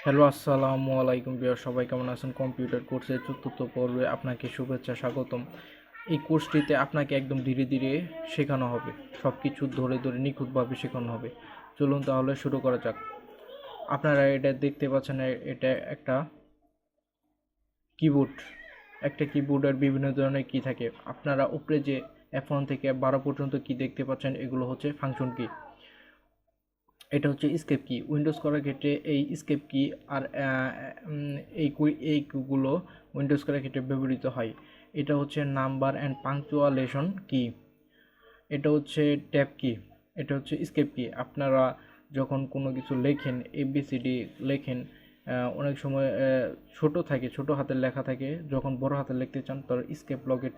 Hello, আসসালামু আলাইকুম প্রিয় সবাই, কেমন আছেন? কম্পিউটার কোর্সের চতুর্থ পর্বে আপনাকে শুভেচ্ছা, স্বাগতম। এই কোর্সটিতে আপনাকে একদম ধীরে ধীরে শেখানো হবে, সব কিছু ধরে ধরে নিখুঁতভাবে শেখানো হবে। চলুন তাহলে শুরু করা যাক। আপনারা এটা দেখতে পাচ্ছেন, এটা একটা কিবোর্ড। একটা কিবোর্ডের বিভিন্ন ধরনের কি থাকে। আপনারা উপরে যে F1 থেকে F12 পর্যন্ত কি দেখতে পাচ্ছেন, এগুলো হচ্ছে ফাংশন কি। এটা হচ্ছে স্কেপ কি। উইন্ডোজ করার ক্ষেত্রে এই স্কেপ কি আর এইগুলো উইন্ডোজ করার ক্ষেত্রে ব্যবহৃত হয়। এটা হচ্ছে নাম্বার অ্যান্ড পাংচুয়ালেশন কি। এটা হচ্ছে ট্যাব কি। এটা হচ্ছে স্কেপ কি। আপনারা যখন কোনো কিছু লেখেন, এবিসিডি লেখেন, অনেক সময় ছোট থাকে, ছোট হাতের লেখা থাকে। যখন বড় হাতে লিখতে চান তাহলে স্কেপ লগে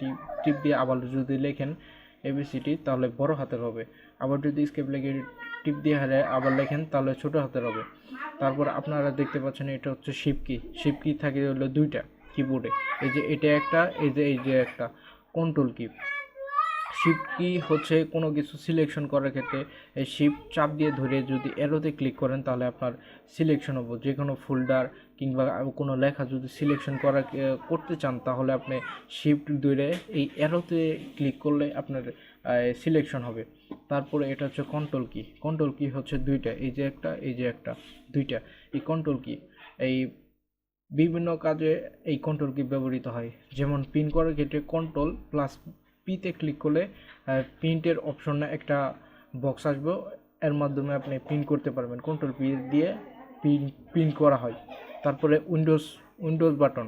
টিপ দিয়ে আবার যদি লেখেন এবিসিডি তাহলে বড় হাতের হবে। আবার যদি স্কেপ লেগে টিপ দিয়ে আবার লেখেন তাহলে ছোট হাতের হবে। তারপর আপনারা দেখতে পাচ্ছেন এটা হচ্ছে শিপ কি। শিপ কি থাকে হলো দুইটা কিবোর্ডে। এই যে এটা একটা, এই যে একটা কন্ট্রোল কি। শিফট কি হচ্ছে কোনো কিছু সিলেকশন করার ক্ষেত্রে এই শিফট চাপ দিয়ে ধরে যদি অ্যারোতে ক্লিক করেন তাহলে আপনার সিলেকশন হবে। যে কোনো ফোল্ডার কিংবা কোনো লেখা যদি সিলেকশন করতে চান তাহলে আপনি শিফট ধরে এই অ্যারোতে ক্লিক করলে আপনার সিলেকশন হবে। তারপরে এটা হচ্ছে কন্ট্রোল কি। কন্ট্রোল কি হচ্ছে দুইটা, এই যে একটা, এই যে একটা, দুইটা। এই কন্ট্রোল কি এই বিভিন্ন কাজে এই কন্ট্রোল কি ব্যবহৃত হয়। যেমন প্রিন্ট করার ক্ষেত্রে কন্ট্রোল প্লাস পিতে ক্লিক করলে প্রিন্টের অপশনে একটা বক্স আসবে, এর মাধ্যমে আপনি প্রিন্ট করতে পারবেন। কন্ট্রোল পি দিয়ে প্রিন্ট করা হয়। তারপরে উইন্ডোজ বাটন।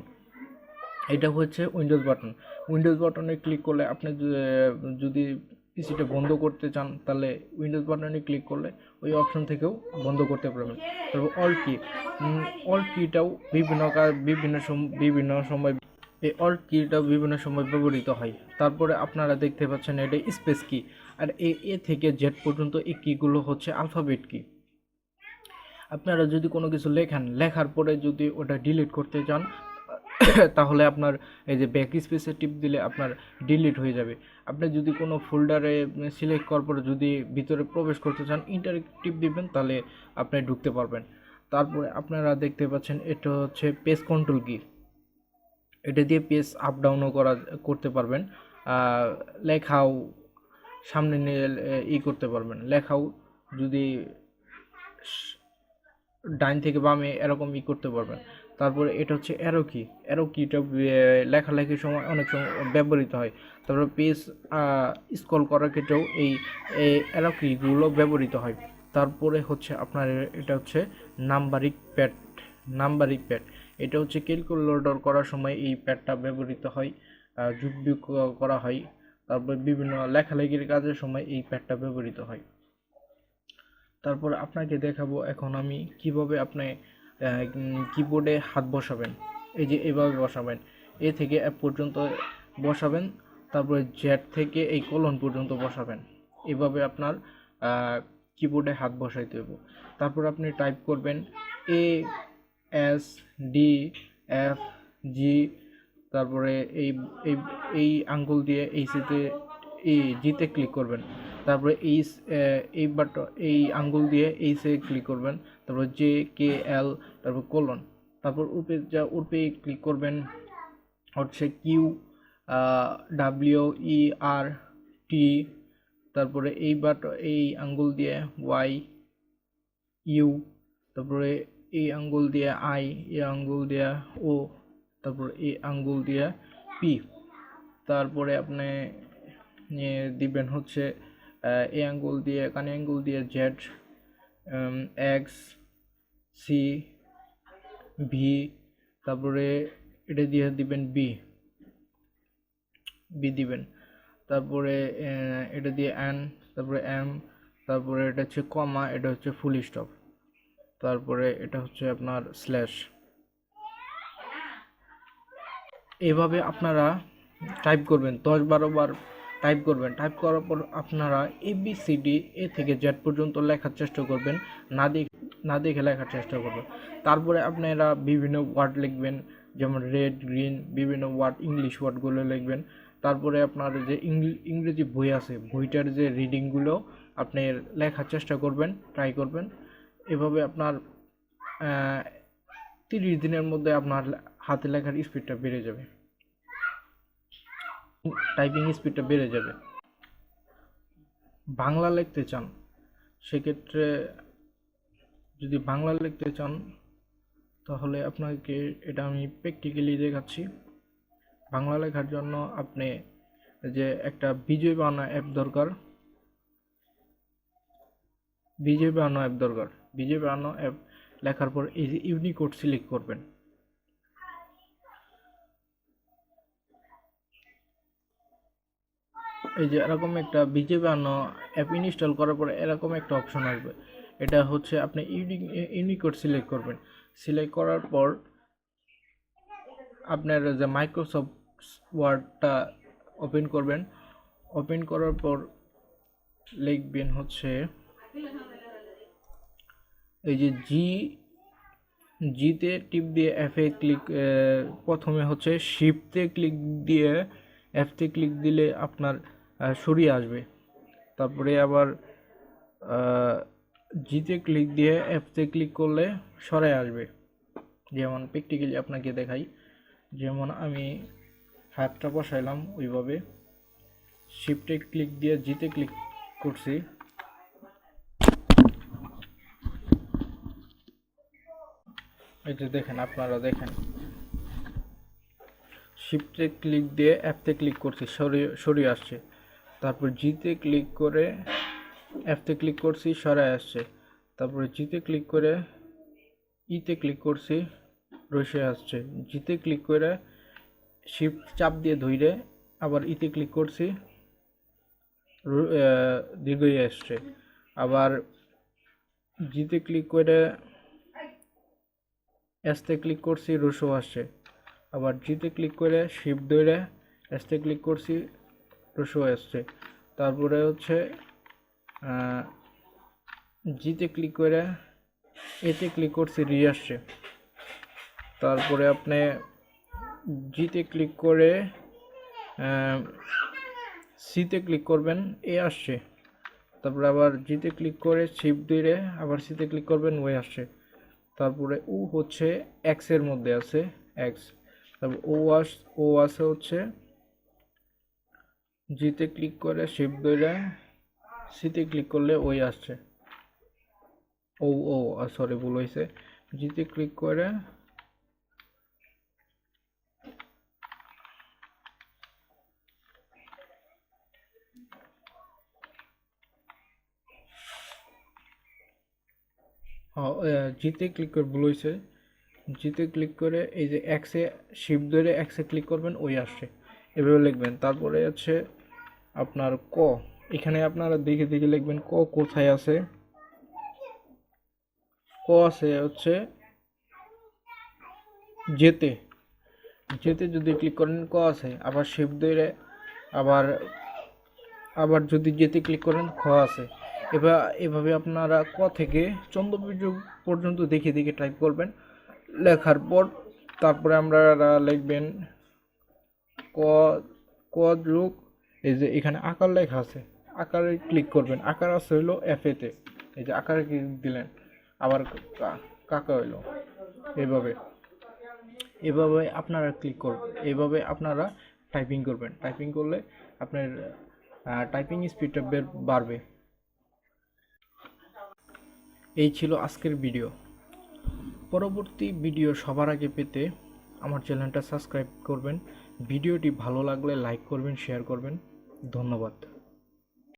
এটা হচ্ছে উইন্ডোজ বাটন। উইন্ডোজ বাটনে ক্লিক করলে আপনি যদি পিসিটা বন্ধ করতে চান তাহলে উইন্ডোজ বাটনে ক্লিক করলে ওই অপশন থেকেও বন্ধ করতে পারবেন। তারপর অল কি। অল কিটাও বিভিন্ন সময় এই অল্ট কিটাও বিভিন্ন সময় ব্যবহৃত হয়। তারপরে আপনারা দেখতে পাচ্ছেন এটা স্পেস কি। আর এ থেকে জেড পর্যন্ত এই কিগুলো হচ্ছে আলফাবেট কি। আপনারা যদি কোনো কিছু লেখার পরে যদি ওটা ডিলিট করতে চান তাহলে আপনার এই যে ব্যাক স্পেসে টিপ দিলে আপনার ডিলিট হয়ে যাবে। আপনি যদি কোনো ফোল্ডারে সিলেক্ট করার পরে যদি ভিতরে প্রবেশ করতে চান, টিপ দিবেন, তাহলে আপনি ঢুকতে পারবেন। তারপরে আপনারা দেখতে পাচ্ছেন এটা হচ্ছে পেজ কন্ট্রোল কি। এটা দিয়ে পেজ আপ ডাউনও করতে পারবেন। লেখাও সামনে নিয়ে করতে পারবেন। লেখাও যদি ডাইন থেকে বামে এরকম করতে পারবেন। তারপরে এটা হচ্ছে অ্যারো কি। অ্যারো কিটা লেখালেখির সময় অনেক সময় ব্যবহৃত হয়। তারপরে পেজ স্ক্রল করার ক্ষেত্রেও এই অ্যারো কিগুলো ব্যবহৃত হয়। তারপরে হচ্ছে আপনার এটা হচ্ছে নাম্বারিং প্যাড। নাম্বারিং প্যাড এটা হচ্ছে ক্যালকুলেটর করার সময় এই প্যাডটা ব্যবহৃত হয়, যোগ বিয়োগ করা হয়। তারপর বিভিন্ন লেখালেখির কাজের সময় এই প্যাডটা ব্যবহৃত হয়। তারপর আপনাকে দেখাবো এখন আমি কিভাবে আপনি কিবোর্ডে হাত বসাবেন। এই যে এভাবে বসাবেন, এ থেকে এফ পর্যন্ত বসাবেন। তারপরে জেড থেকে এই কলন পর্যন্ত বসাবেন। এভাবে আপনার কিবোর্ডে হাত বসাইতে হবে। তারপর আপনি টাইপ করবেন A S D F G. তারপরে এই এই এই আঙ্গুল দিয়ে এই জিতে ক্লিক করবেন। তারপরে এই বাটন এই আঙ্গুল দিয়ে এইসে ক্লিক করবেন। তারপর জে কে এল, তারপর কোলন। তারপর উপরে ক্লিক করবেন হচ্ছে কিউ ডাব্লিউ ই আর টি। তারপরে এই আঙ্গুল দিয়ে ওয়াই ইউ। তারপরে এই আঙ্গুল দিয়ে আই, এই আঙ্গুল দিয়ে ও, তারপর এই আঙ্গুল দিয়ে পি। তারপরে আপনি দিবেন হচ্ছে এই আঙ্গুল দিয়ে কানে আঙ্গুল দিয়ে জেড, এক্স, সি, ভি। তারপরে এটা দিয়ে দিবেন বি দিবেন। তারপরে এটা দিয়ে এন, তারপরে এম। তারপরে এটা হচ্ছে কমা, এটা হচ্ছে ফুল স্টপ। তারপরে এটা হচ্ছে আপনার স্ল্যাশ। এভাবে আপনারা টাইপ করবেন 10-12 বার টাইপ করবেন। টাইপ করার পর আপনারা এবিসিডি এ থেকে জেড পর্যন্ত লেখার চেষ্টা করবেন, না দেখে লেখার চেষ্টা করবেন। তারপরে আপনারা বিভিন্ন ওয়ার্ড লিখবেন, যেমন রেড, গ্রিন, বিভিন্ন ওয়ার্ড, ইংলিশ ওয়ার্ডগুলো লিখবেন। তারপরে আপনার যে ইংরেজি বই আছে, বইটার যে রিডিংগুলো আপনি লেখার চেষ্টা করবেন, ট্রাই করবেন। এভাবে আপনার 30 দিনের মধ্যে আপনার হাতে লেখার স্পিডটা বেড়ে যাবে, টাইপিং স্পিডটা বেড়ে যাবে। বাংলা লিখতে চান, সেক্ষেত্রে যদি বাংলা লিখতে চান তাহলে আপনাকে এটা আমি প্র্যাকটিক্যালি দেখাচ্ছি। বাংলা লেখার জন্য আপনি যে একটা বিজয় বাংলা অ্যাপ দরকার, বিজয় বাংলা অ্যাপ লেখার পর এই যে ইউনিকোড সিলেক্ট করবেন। এই যে এরকম একটা বিজয় বাংলা অ্যাপ ইনস্টল করার পর এরকম একটা অপশন আসবে। এটা হচ্ছে আপনি ইউনিকোড সিলেক্ট করবেন। সিলেক্ট করার পর আপনার যে মাইক্রোসফট ওয়ার্ডটা ওপেন করবেন। ওপেন করার পর লিখবেন হচ্ছে এই যে জিতে টিপ দিয়ে এফে ক্লিক, প্রথমে হচ্ছে শিফটে ক্লিক দিয়ে এফতে ক্লিক দিলে আপনার সরিয়ে আসবে। তারপরে আবার জিতে ক্লিক দিয়ে এফতে ক্লিক করলে সরে আসবে। যেমন প্র্যাকটিক্যালি আপনাকে দেখাই, যেমন আমি 5টা বসাইলাম ওইভাবে, শিফটে ক্লিক দিয়ে জিতে ক্লিক করছি, এই যে দেখেন, আপনারা দেখেন, শিফটে ক্লিক দিয়ে অ্যাপতে ক্লিক করছি, সরিয়ে আসছে। তারপর জিতে ক্লিক করে অ্যাপতে ক্লিক করছি, সরাই আসছে। তারপরে জিতে ক্লিক করে ইতে ক্লিক করছি, রসে আসছে। জিতে ক্লিক করে শিফট চাপ দিয়ে ধরে আবার ইতে ক্লিক করছি, দীর্ঘই আসছে। আবার জিতে ক্লিক করে এসতে ক্লিক করছি, রসো আসছে। আবার জিতে ক্লিক করে শিফট ধরে এসতে ক্লিক করছি, রসো আসছে। তারপরে হচ্ছে জিতে ক্লিক করে এতে ক্লিক করছি, রি আসছে। তারপরে আপনি জিতে ক্লিক করে সিতে ক্লিক করবেন, এ আসছে। তারপরে আবার জিতে ক্লিক করে শিফট ধরে আবার সিতে ক্লিক করবেন, ওয়ে আসছে। তারপরে ও হচ্ছে এক্স এর মধ্যে আছে, এক্স। তারপর ও আছে হচ্ছে জিতে ক্লিক করে শিফট ধরে সিতে ক্লিক করলে ওই আসছে। ও সরি, ভুল হয়েছে। জিতে ক্লিক করে জিতে ক্লিক করে ভুল হয়েছে। জিতে ক্লিক করে এই যে এক্সে শিফট ধরে এক্সে ক্লিক করবেন, ওই আসছে। এভাবে লিখবেন। তারপরে হচ্ছে আপনার ক, এখানে আপনারা দেখে দেখে লিখবেন ক কোথায় আছে। ক আছে হচ্ছে যেতে যদি ক্লিক করেন ক আছে। আবার শিফট ধরে আবার যদি যেতে ক্লিক করেন খ আছে। এভাবে আপনারা ক থেকে চন্দ্রবীর্য পর্যন্ত দেখে দেখে টাইপ করবেন। লেখার পর তারপরে আমরা লিখবেন ক যোগ, এই যে এখানে আকার লেখা আছে, আকারে ক্লিক করবেন। আকার আছে হইলো এফএতে, এই যে আকারে ক্লিক দিলেন, আবার কাকা হইলো। এভাবে আপনারা ক্লিক করবেন, এভাবে আপনারা টাইপিং করবেন। টাইপিং করলে আপনার টাইপিং স্পিডটা বাড়বে। এই ছিল আজকের ভিডিও। পরবর্তী ভিডিও সবার আগে পেতে আমার চ্যানেলটা সাবস্ক্রাইব করবেন। ভিডিওটি ভালো লাগলে লাইক করবেন, শেয়ার করবেন। ধন্যবাদ।